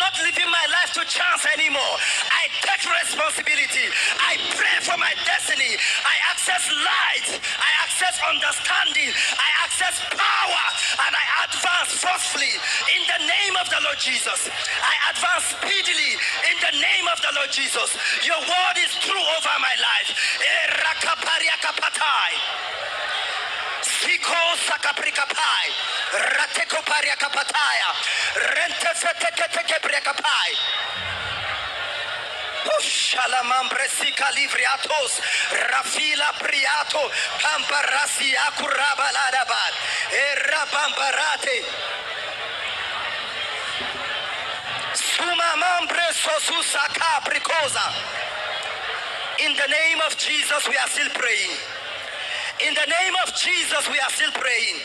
not living my life to chance anymore. I take responsibility. I pray for my destiny. I access light. I access understanding. I access power. And I advance forcefully in the name of the Lord Jesus. I advance speedily in the name of the Lord Jesus. Your word is true over my life. Siko sakaprikapai, rateko pariakapataya, rentefeteketeke briakapai. Shalamambresika livriatos, rafila priato, pamparasi akurabaladabad, erabambarate. Sumamambre sosusaka prikoza. In the name of Jesus, we are still praying. In the name of Jesus, we are still praying.